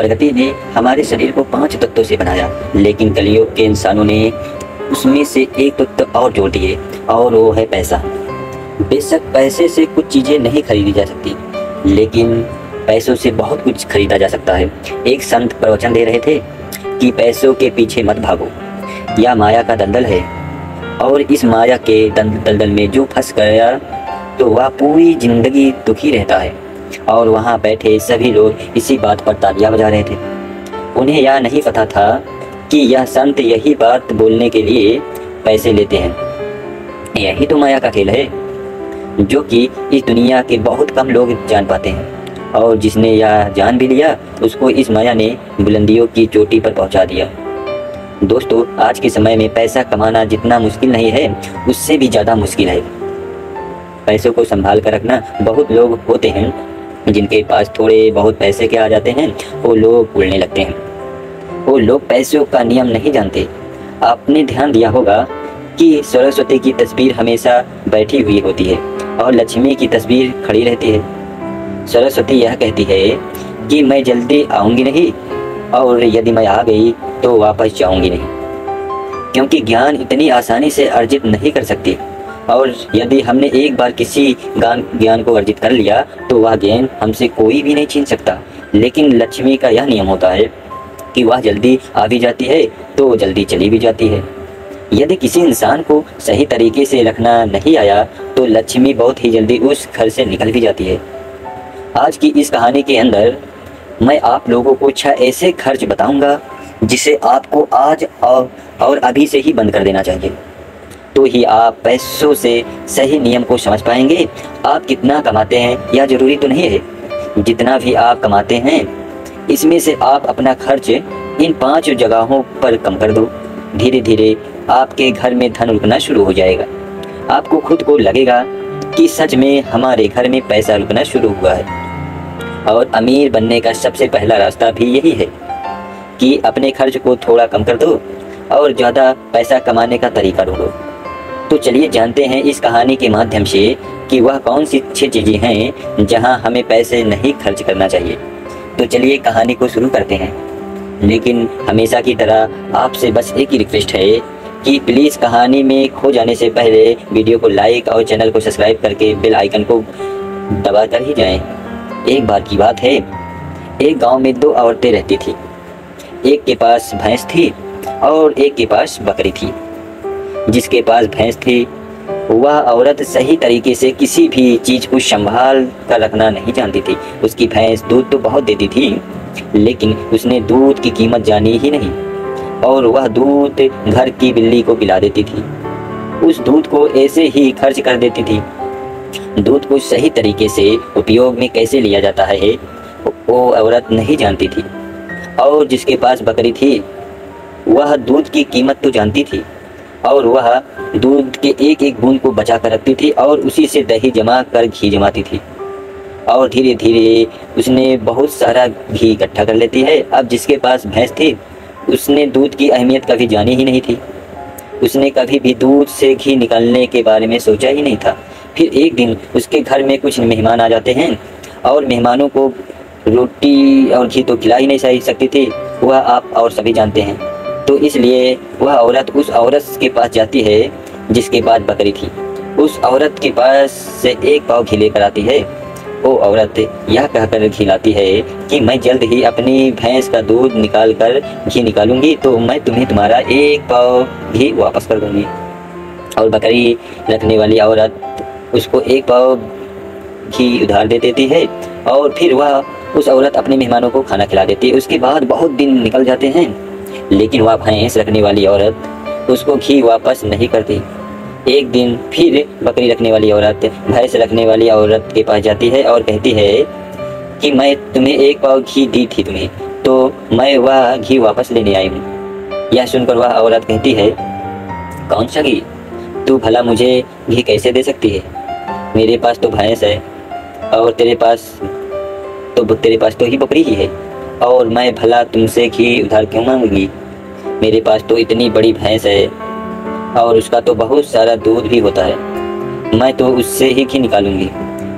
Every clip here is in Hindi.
प्रकृति ने हमारे शरीर को 5 तत्वों से बनाया, लेकिन कलयुग के इंसानों ने उसमें से एक तत्व और जोड़ दिए, और वो है पैसा। बेशक पैसे से कुछ चीज़ें नहीं खरीदी जा सकती, लेकिन पैसों से बहुत कुछ खरीदा जा सकता है। एक संत प्रवचन दे रहे थे कि पैसों के पीछे मत भागो, यह माया का दलदल है, और इस माया के दलदल में जो फंस गया तो वह पूरी जिंदगी दुखी रहता है। और वहाँ बैठे सभी लोग इसी बात पर तालियां बजा रहे थे। उन्हें यह नहीं पता था कि यह संत यही बात बोलने के लिए पैसे लेते हैं। यही तो माया का खेल है, जो कि इस दुनिया के बहुत कम लोग जान पाते हैं, और जिसने यह जान भी लिया उसको इस माया ने बुलंदियों की चोटी पर पहुंचा दिया। दोस्तों, आज के समय में पैसा कमाना जितना मुश्किल नहीं है, उससे भी ज़्यादा मुश्किल है पैसों को संभाल कर रखना। बहुत लोग होते हैं जिनके पास थोड़े बहुत पैसे के आ जाते हैं, वो लोग उड़ने लगते हैं। वो लोग पैसों का नियम नहीं जानते। आपने ध्यान दिया होगा कि सरस्वती की तस्वीर हमेशा बैठी हुई होती है और लक्ष्मी की तस्वीर खड़ी रहती है। सरस्वती यह कहती है कि मैं जल्दी आऊँगी नहीं, और यदि मैं आ गई तो वापस जाऊँगी नहीं, क्योंकि ज्ञान इतनी आसानी से अर्जित नहीं कर सकती, और यदि हमने एक बार किसी ज्ञान को अर्जित कर लिया तो वह ज्ञान हमसे कोई भी नहीं छीन सकता। लेकिन लक्ष्मी का यह नियम होता है कि वह जल्दी आ भी जाती है तो जल्दी चली भी जाती है। यदि किसी इंसान को सही तरीके से रखना नहीं आया तो लक्ष्मी बहुत ही जल्दी उस घर से निकल भी जाती है। आज की इस कहानी के अंदर मैं आप लोगों को 6 ऐसे खर्च बताऊंगा जिसे आपको आज और अभी से ही बंद कर देना चाहिए, तो ही आप पैसों से सही नियम को समझ पाएंगे। आप कितना कमाते हैं यह जरूरी तो नहीं है, जितना भी आप कमाते हैं इसमें से आप अपना खर्च इन 5 जगहों पर कम कर दो। धीरे धीरे आपके घर में धन रुकना शुरू हो जाएगा। आपको खुद को लगेगा कि सच में हमारे घर में पैसा रुकना शुरू हुआ है। और अमीर बनने का सबसे पहला रास्ता भी यही है कि अपने खर्च को थोड़ा कम कर दो और ज़्यादा पैसा कमाने का तरीका ढूंढो। तो चलिए जानते हैं इस कहानी के माध्यम से कि वह कौन सी 6 चीज़ें हैं जहां हमें पैसे नहीं खर्च करना चाहिए। तो चलिए कहानी को शुरू करते हैं, लेकिन हमेशा की तरह आपसे बस एक ही रिक्वेस्ट है कि प्लीज़ कहानी में खो जाने से पहले वीडियो को लाइक और चैनल को सब्सक्राइब करके बेल आइकन को दबा कर ही जाएं। एक बार की बात है, एक गांव में 2 औरतें रहती थी। एक के पास भैंस थी और एक के पास बकरी थी। जिसके पास भैंस थी वह औरत सही तरीके से किसी भी चीज़ को संभाल कर रखना नहीं जानती थी। उसकी भैंस दूध तो बहुत देती थी, लेकिन उसने दूध की कीमत जानी ही नहीं, और वह दूध घर की बिल्ली को पिला देती थी। उस दूध को ऐसे ही खर्च कर देती थी। दूध को सही तरीके से उपयोग में कैसे लिया जाता है वो औरत नहीं जानती थी। और जिसके पास बकरी थी वह दूध की कीमत तो जानती थी, और वह दूध के एक एक बूंद को बचा कर रखती थी और उसी से दही जमा कर घी जमाती थी, और धीरे धीरे उसने बहुत सारा घी इकट्ठा कर लेती है। अब जिसके पास भैंस थी उसने दूध की अहमियत कभी जानी ही नहीं थी। उसने कभी भी दूध से घी निकालने के बारे में सोचा ही नहीं था। फिर एक दिन उसके घर में कुछ मेहमान आ जाते हैं, और मेहमानों को रोटी और घी तो खिला ही नहीं सकती थी, वह आप और सभी जानते हैं। तो इसलिए वह औरत उस औरत के पास जाती है जिसके पास बकरी थी। उस औरत के पास से 1 पाव घी लेकर आती है। वो औरत यह कहकर खिलाती है कि मैं जल्द ही अपनी भैंस का दूध निकाल कर घी निकालूंगी तो मैं तुम्हें तुम्हारा 1 पाव घी वापस कर दूंगी। और बकरी रखने वाली औरत उसको 1 पाव घी उधार दे देती है, और फिर वह उस औरत अपने मेहमानों को खाना खिला देती है। उसके बाद बहुत दिन निकल जाते हैं, लेकिन वह भैंस रखने वाली औरत उसको घी वापस नहीं करती। एक दिन फिर बकरी रखने वाली औरत भैंस रखने वाली औरत के पास जाती है और कहती है कि मैं तुम्हें 1 पाव घी दी थी तुम्हें, तो मैं वह घी वापस लेने आई हूँ। यह सुनकर वह औरत कहती है, कौन सा घी? तू भला मुझे घी कैसे दे सकती है? मेरे पास तो भैंस है, और तेरे पास तो ही बकरी ही है, और मैं भला तुमसे घी उधार क्यों मांगूंगी? मेरे पास तो इतनी बड़ी भैंस है और उसका तो बहुत सारा दूध भी होता है, मैं तो उससे ही घी निकालूंगी।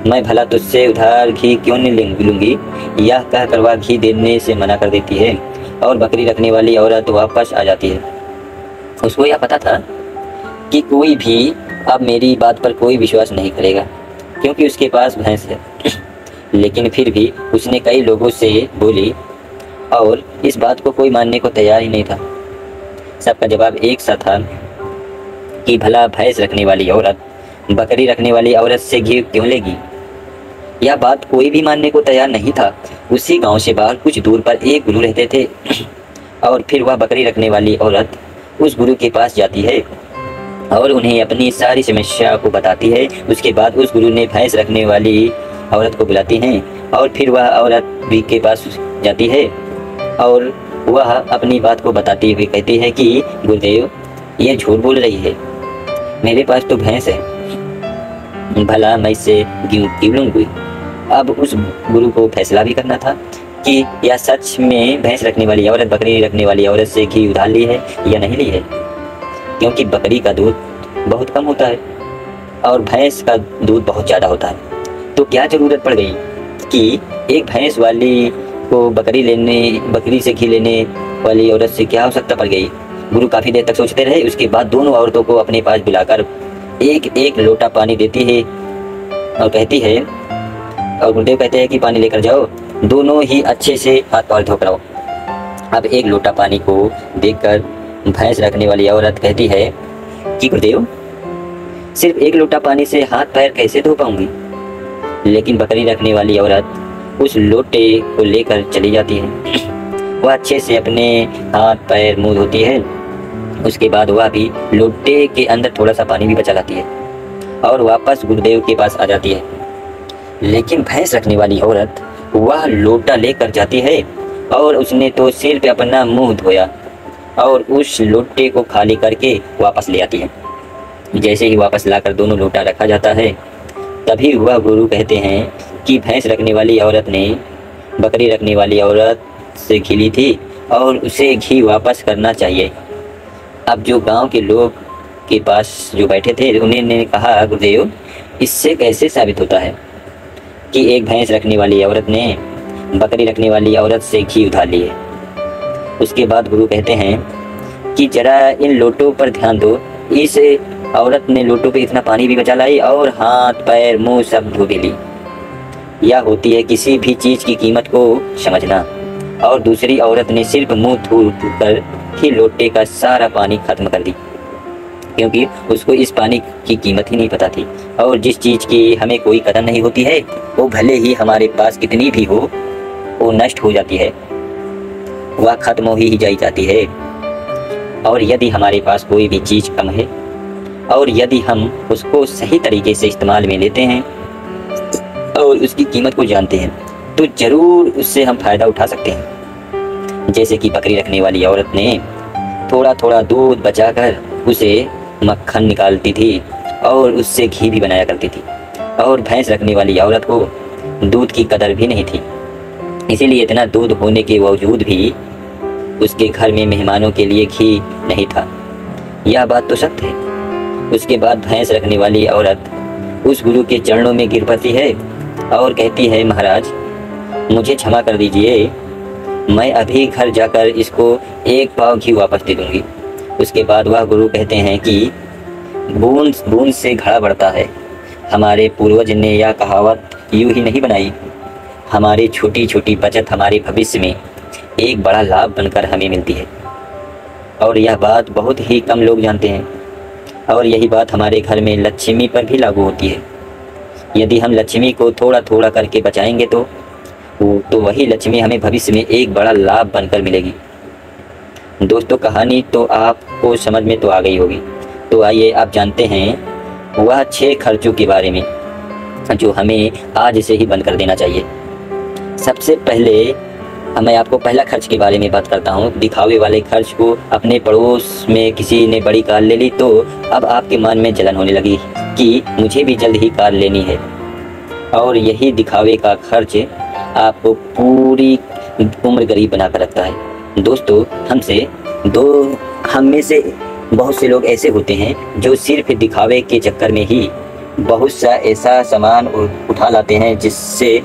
मैं भला तुझसे उधार घी क्यों नहीं लूंगी। यह कहकर वह घी देने से मना कर देती है और बकरी रखने वाली औरत वापस आ जाती है। उसको यह पता था कि कोई भी अब मेरी बात पर कोई विश्वास नहीं करेगा, क्योंकि उसके पास भैंस है। लेकिन फिर भी उसने कई लोगों से बोली और इस बात को कोई मानने को तैयार ही नहीं था। सबका जवाब एक सा था कि भला भैंस रखने वाली औरत बकरी रखने वाली औरत से घी क्यों लेगी। यह बात कोई भी मानने को तैयार नहीं था। उसी गांव से बाहर कुछ दूर पर एक गुरु रहते थे और फिर वह बकरी रखने वाली औरत उस गुरु के पास जाती है और उन्हें अपनी सारी समस्या को बताती है। उसके बाद उस गुरु ने भैंस रखने वाली औरत को बुलाती हैं और फिर वह औरत भी के पास जाती है और वह अपनी बात को बताती हुई कहती है कि गुरुदेव, ये झूठ बोल रही है, मेरे पास तो भैंस है, भला मैं इससे क्यों लूंगी। अब उस गुरु को फैसला भी करना था कि यह सच में भैंस रखने वाली औरत बकरी रखने वाली औरत से घी उधार ली है या नहीं ली है, क्योंकि बकरी का दूध बहुत कम होता है और भैंस का दूध बहुत ज़्यादा होता है। तो क्या ज़रूरत पड़ गई कि एक भैंस वाली को बकरी से घी लेने वाली औरत से क्या आवश्यकता पड़ गई। गुरु काफ़ी देर तक सोचते रहे। उसके बाद दोनों औरतों को अपने पास बुलाकर एक एक लोटा पानी देती है और कहती है, और गुरुदेव कहते हैं कि पानी लेकर जाओ, दोनों ही अच्छे से हाथ पैर धोकर आओ। अब एक लोटा पानी को देखकर भैंस रखने वाली औरत कहती है कि गुरुदेव, सिर्फ एक लोटा पानी से हाथ पैर कैसे धो पाऊंगी। लेकिन बकरी रखने वाली औरत उस लोटे को लेकर चली जाती है। वह अच्छे से अपने हाथ पैर मुंह धोती है। उसके बाद वह भी लोटे के अंदर थोड़ा सा पानी भी बचा लाती है और वापस गुरुदेव के पास आ जाती है। लेकिन भैंस रखने वाली औरत वह लोटा लेकर जाती है और उसने तो सिर्फ अपना मुंह धोया और उस लोटे को खाली करके वापस ले आती है। जैसे ही वापस लाकर दोनों लोटा रखा जाता है, तभी वह गुरु कहते हैं कि भैंस रखने वाली औरत ने बकरी रखने वाली औरत से घी ली थी और उसे घी वापस करना चाहिए। अब जो गांव के लोग के पास जो बैठे थे, उन्होंने कहा, गुरुदेव, इससे कैसे साबित होता है कि एक भैंस रखने वाली औरत ने बकरी रखने वाली औरत से घी उधार ली है। उसके बाद गुरु कहते हैं कि जरा इन लोटों पर ध्यान दो। इस औरत ने लोटों पे इतना पानी भी बचा लाई और हाथ पैर मुंह सब धो भी ली। यह होती है किसी भी चीज़ की कीमत को समझना। और दूसरी औरत ने सिर्फ मुंह धो कर ही लोटे का सारा पानी खत्म कर दी, क्योंकि उसको इस पानी की कीमत ही नहीं पता थी। और जिस चीज़ की हमें कोई कदर नहीं होती है, वो भले ही हमारे पास कितनी भी हो, वो नष्ट हो जाती है, वह खत्म हो ही जाती है। और यदि हमारे पास कोई भी चीज़ कम है और यदि हम उसको सही तरीके से इस्तेमाल में लेते हैं और उसकी कीमत को जानते हैं, तो ज़रूर उससे हम फ़ायदा उठा सकते हैं। जैसे कि बकरी रखने वाली औरत ने थोड़ा थोड़ा दूध बचाकर उसे मक्खन निकालती थी और उससे घी भी बनाया करती थी। और भैंस रखने वाली औरत को दूध की कदर भी नहीं थी, इसीलिए इतना दूध होने के बावजूद भी उसके घर में मेहमानों के लिए घी नहीं था। यह बात तो सत्य है। उसके बाद भैंस रखने वाली औरत उस गुरु के चरणों में गिर पड़ती है और कहती है, महाराज, मुझे क्षमा कर दीजिए, मैं अभी घर जाकर इसको एक पाव घी वापस दे दूंगी। उसके बाद वह गुरु कहते हैं कि बूंद बूंद से घड़ा बढ़ता है। हमारे पूर्वज ने यह कहावत यूं ही नहीं बनाई। हमारी छोटी छोटी बचत हमारे भविष्य में एक बड़ा लाभ बनकर हमें मिलती है और यह बात बहुत ही कम लोग जानते हैं। और यही बात हमारे घर में लक्ष्मी पर भी लागू होती है। यदि हम लक्ष्मी को थोड़ा थोड़ा करके बचाएंगे तो वही लक्ष्मी हमें भविष्य में एक बड़ा लाभ बनकर मिलेगी। दोस्तों, कहानी तो आपको समझ में तो आ गई होगी। तो आइए आप जानते हैं वह 6 खर्चों के बारे में जो हमें आज से ही बंद कर देना चाहिए। सबसे पहले मैं आपको पहला खर्च के बारे में बात करता हूँ, दिखावे वाले खर्च को। अपने पड़ोस में किसी ने बड़ी कार ले ली तो अब आपके मन में जलन होने लगी कि मुझे भी जल्द ही कार लेनी है। और यही दिखावे का खर्च आपको पूरी उम्र गरीब बना कर रखता है। दोस्तों, हम में से बहुत से लोग ऐसे होते हैं जो सिर्फ दिखावे के चक्कर में ही बहुत सा ऐसा सामान उठा लाते हैं जिससे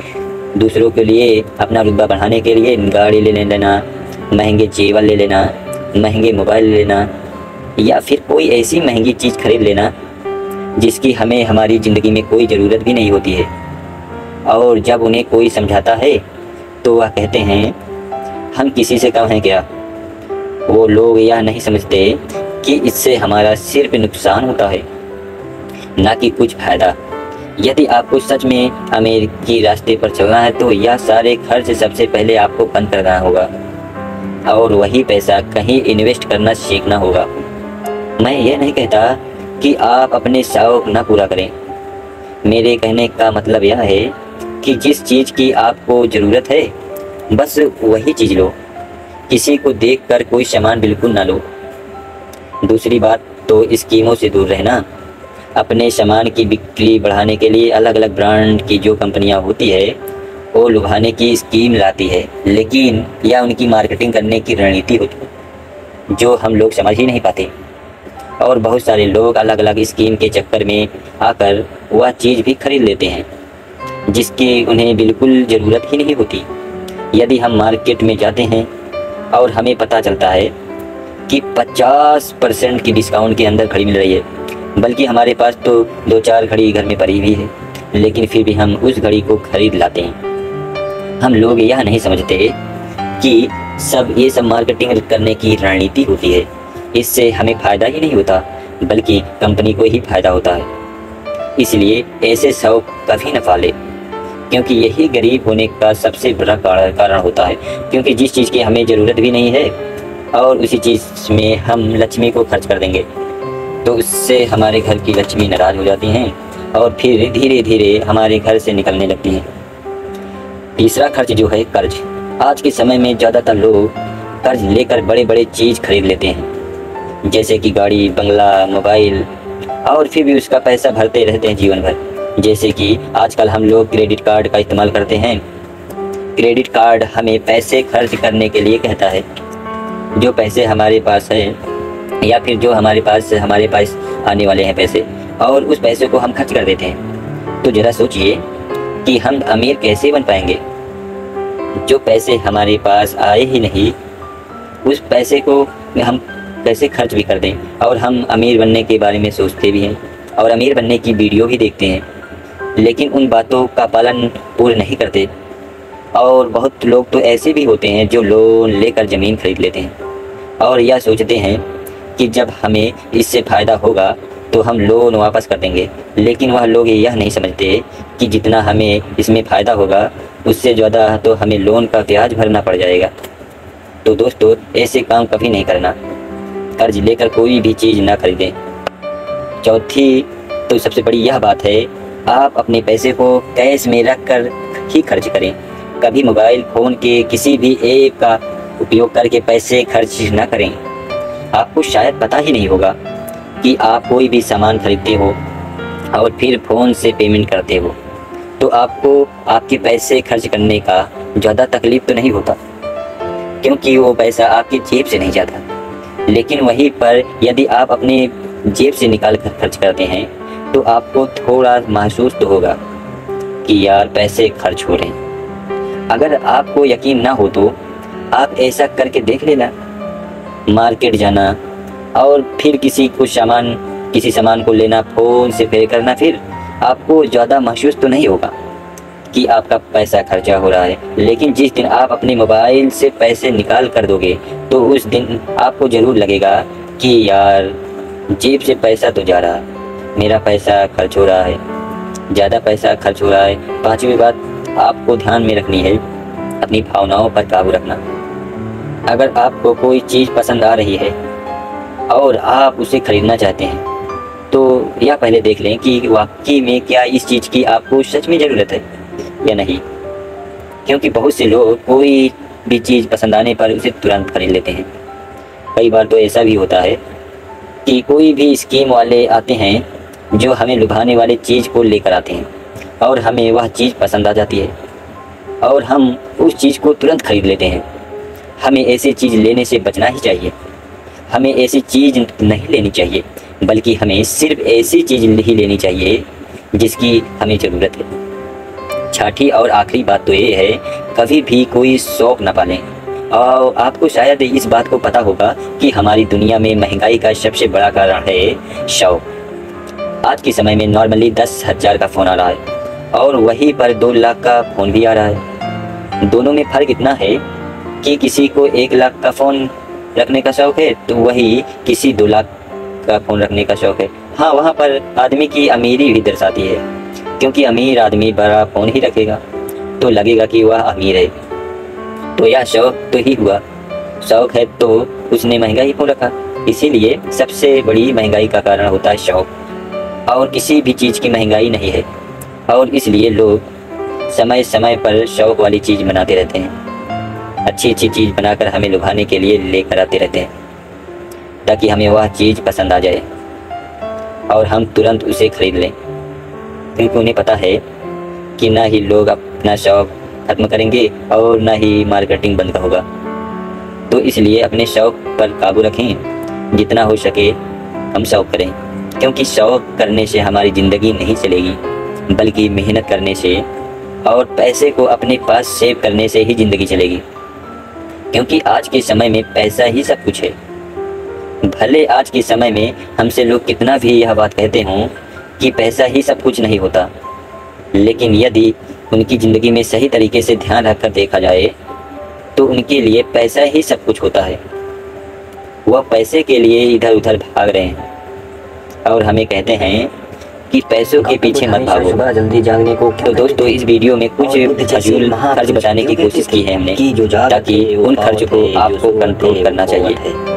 दूसरों के लिए अपना रुतबा बढ़ाने के लिए गाड़ी ले लेना, महंगे जेवर ले लेना, महंगे मोबाइल ले लेना, या फिर कोई ऐसी महंगी चीज़ खरीद लेना जिसकी हमें हमारी ज़िंदगी में कोई ज़रूरत भी नहीं होती है। और जब उन्हें कोई समझाता है तो वह कहते हैं हम किसी से कम हैं क्या। वो लोग यह नहीं समझते कि इससे हमारा सिर्फ नुकसान होता है, ना कि कुछ फ़ायदा। यदि आपको सच में अमेरिकी रास्ते पर चलना है तो यह सारे खर्च सबसे पहले आपको बंद करना होगा और वही पैसा कहीं इन्वेस्ट करना सीखना होगा। मैं ये नहीं कहता कि आप अपने शौक न पूरा करें। मेरे कहने का मतलब यह है कि जिस चीज़ की आपको ज़रूरत है बस वही चीज़ लो। किसी को देखकर कोई सामान बिल्कुल ना लो। दूसरी बात तो स्कीमों से दूर रहना। अपने सामान की बिक्री बढ़ाने के लिए अलग अलग ब्रांड की जो कंपनियां होती है वो लुभाने की स्कीम लाती है, लेकिन यह उनकी मार्केटिंग करने की रणनीति होती है जो हम लोग समझ ही नहीं पाते। और बहुत सारे लोग अलग अलग स्कीम के चक्कर में आकर वह चीज़ भी खरीद लेते हैं जिसकी उन्हें बिल्कुल ज़रूरत ही नहीं होती। यदि हम मार्केट में जाते हैं और हमें पता चलता है कि 50% की डिस्काउंट के अंदर घड़ी मिल रही है, बल्कि हमारे पास तो 2-4 घड़ी घर में पड़ी हुई है, लेकिन फिर भी हम उस घड़ी को खरीद लाते हैं। हम लोग यह नहीं समझते कि ये सब मार्केटिंग करने की रणनीति होती है। इससे हमें फ़ायदा ही नहीं होता बल्कि कंपनी को ही फ़ायदा होता है। इसलिए ऐसे शौक कभी न पाले, क्योंकि यही गरीब होने का सबसे बड़ा कारण होता है। क्योंकि जिस चीज़ की हमें ज़रूरत भी नहीं है और उसी चीज़ में हम लक्ष्मी को खर्च कर देंगे तो उससे हमारे घर की लक्ष्मी नाराज़ हो जाती हैं और फिर धीरे धीरे हमारे घर से निकलने लगती हैं। तीसरा खर्च जो है कर्ज। आज के समय में ज़्यादातर लोग कर्ज लेकर बड़े बड़े चीज़ खरीद लेते हैं, जैसे कि गाड़ी, बंगला, मोबाइल, और फिर भी उसका पैसा भरते रहते हैं जीवन भर। जैसे कि आजकल हम लोग क्रेडिट कार्ड का इस्तेमाल करते हैं। क्रेडिट कार्ड हमें पैसे खर्च करने के लिए कहता है। जो पैसे हमारे पास है या फिर जो हमारे पास आने वाले हैं पैसे, और उस पैसे को हम खर्च कर देते हैं। तो ज़रा सोचिए कि हम अमीर कैसे बन पाएंगे। जो पैसे हमारे पास आए ही नहीं उस पैसे को हम कैसे खर्च भी कर दें, और हम अमीर बनने के बारे में सोचते भी हैं और अमीर बनने की वीडियो भी देखते हैं, लेकिन उन बातों का पालन पूर्ण नहीं करते। और बहुत लोग तो ऐसे भी होते हैं जो लोन लेकर ज़मीन खरीद लेते हैं और यह सोचते हैं कि जब हमें इससे फ़ायदा होगा तो हम लोन वापस कर देंगे, लेकिन वह लोग यह नहीं समझते कि जितना हमें इसमें फ़ायदा होगा उससे ज़्यादा तो हमें लोन का ब्याज भरना पड़ जाएगा। तो दोस्तों, ऐसे काम कभी नहीं करना। कर्ज लेकर कोई भी चीज़ ना खरीदें। चौथी तो सबसे बड़ी यह बात है, आप अपने पैसे को कैश में रख कर ही खर्च करें। कभी मोबाइल फ़ोन के किसी भी ऐप का उपयोग करके पैसे खर्च न करें। आपको शायद पता ही नहीं होगा कि आप कोई भी सामान खरीदते हो और फिर फ़ोन से पेमेंट करते हो तो आपको आपके पैसे खर्च करने का ज़्यादा तकलीफ़ तो नहीं होता, क्योंकि वो पैसा आपकी जेब से नहीं जाता। लेकिन वहीं पर यदि आप अपने जेब से निकाल कर खर्च करते हैं तो आपको थोड़ा महसूस तो होगा कि यार पैसे खर्च हो रहे हैं। अगर आपको यकीन ना हो तो आप ऐसा करके देख लेना। मार्केट जाना और फिर किसी सामान को लेना, फ़ोन से पे करना, फिर आपको ज़्यादा महसूस तो नहीं होगा कि आपका पैसा खर्चा हो रहा है। लेकिन जिस दिन आप अपने मोबाइल से पैसे निकाल कर दोगे तो उस दिन आपको ज़रूर लगेगा कि यार जेब से पैसा तो जा रहा है, मेरा पैसा खर्च हो रहा है, ज़्यादा पैसा खर्च हो रहा है। पांचवी बात आपको ध्यान में रखनी है, अपनी भावनाओं पर काबू रखना। अगर आपको कोई चीज़ पसंद आ रही है और आप उसे खरीदना चाहते हैं तो यह पहले देख लें कि वाकई में क्या इस चीज़ की आपको सच में ज़रूरत है या नहीं। क्योंकि बहुत से लोग कोई भी चीज़ पसंद आने पर उसे तुरंत खरीद लेते हैं। कई बार तो ऐसा भी होता है कि कोई भी स्कीम वाले आते हैं जो हमें लुभाने वाली चीज़ को लेकर आते हैं और हमें वह चीज़ पसंद आ जाती है और हम उस चीज़ को तुरंत खरीद लेते हैं। हमें ऐसी चीज़ लेने से बचना ही चाहिए। हमें ऐसी चीज़ नहीं लेनी चाहिए, बल्कि हमें सिर्फ ऐसी चीज़ ही लेनी चाहिए जिसकी हमें ज़रूरत है। छठी और आखिरी बात तो ये है, कभी भी कोई शौक न पालें। और आपको शायद इस बात को पता होगा कि हमारी दुनिया में महंगाई का सबसे बड़ा कारण है शौक। आज के समय में नॉर्मली 10,000 का फ़ोन आ रहा है और वहीं पर 2 लाख का फ़ोन भी आ रहा है। दोनों में फ़र्क इतना है कि किसी को 1 लाख का फ़ोन रखने का शौक़ है तो वही किसी 2 लाख का फ़ोन रखने का शौक़ है। हाँ, वहाँ पर आदमी की अमीरी भी दर्शाती है, क्योंकि अमीर आदमी बड़ा फ़ोन ही रखेगा तो लगेगा कि वह अमीर है। तो यह शौक़ तो ही हुआ, शौक़ है तो उसने महंगा ही क्यों रखा। इसीलिए सबसे बड़ी महंगाई का कारण होता है शौक़, और किसी भी चीज़ की महंगाई नहीं है। और इसलिए लोग समय समय पर शौक़ वाली चीज़ बनाते रहते हैं, अच्छी अच्छी चीज़ बनाकर हमें लुभाने के लिए लेकर आते रहते हैं, ताकि हमें वह चीज़ पसंद आ जाए और हम तुरंत उसे खरीद लें, क्योंकि उन्हें पता है कि ना ही लोग अपना शौक़ ख़त्म करेंगे और ना ही मार्केटिंग बंद होगा। तो इसलिए अपने शौक़ पर काबू रखें, जितना हो सके हम शौक़ करें, क्योंकि शौक़ करने से हमारी ज़िंदगी नहीं चलेगी, बल्कि मेहनत करने से और पैसे को अपने पास सेव करने से ही ज़िंदगी चलेगी। क्योंकि आज के समय में पैसा ही सब कुछ है। भले आज के समय में हमसे लोग कितना भी यह बात कहते हों कि पैसा ही सब कुछ नहीं होता, लेकिन यदि उनकी ज़िंदगी में सही तरीके से ध्यान रखकर देखा जाए तो उनके लिए पैसा ही सब कुछ होता है। वह पैसे के लिए इधर उधर भाग रहे हैं और हमें कहते हैं कि पैसों के पीछे मत भागो। सुबह जल्दी जागने को तो दोस्तों, इस वीडियो में कुछ फजूल खर्च बताने की कोशिश की है हमने, ताकि उन खर्च को आपको कंट्रोल करना चाहिए,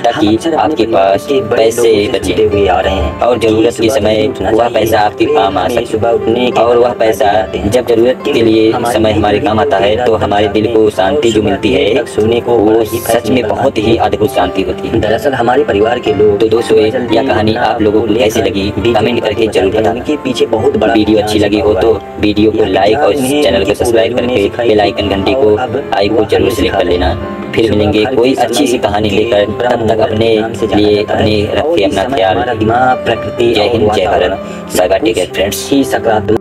ताकि आपके पास पैसे बचे हुए आ रहे हैं और ज़रूरत के समय वह पैसा आपके काम आ सके। और वह पैसा जब ज़रूरत के लिए समय हमारे काम आता है तो हमारे दिल को शांति जो मिलती है सुनने को वो सच में बहुत ही अद्भुत शांति होती है। दरअसल हमारे परिवार के लोग तो दोस्तों, यह कहानी आप लोगों को कैसी लगी कमेंट करके जरूर बताना। के पीछे बहुत बड़ा वीडियो अच्छी लगी हो तो वीडियो को लाइक और चैनल को सब्सक्राइब करके बेल आइकन घंटी को आई को जरूर सिलेक्ट कर लेना। फिर मिलेंगे कोई अच्छी सी कहानी लेकर, तब तक अपने लिए अपने रखे अपना ख्याल। दिमाग, प्रकृति, जय हिंद, जय Bharat, bye bye, take care friends. ही सकारात्मक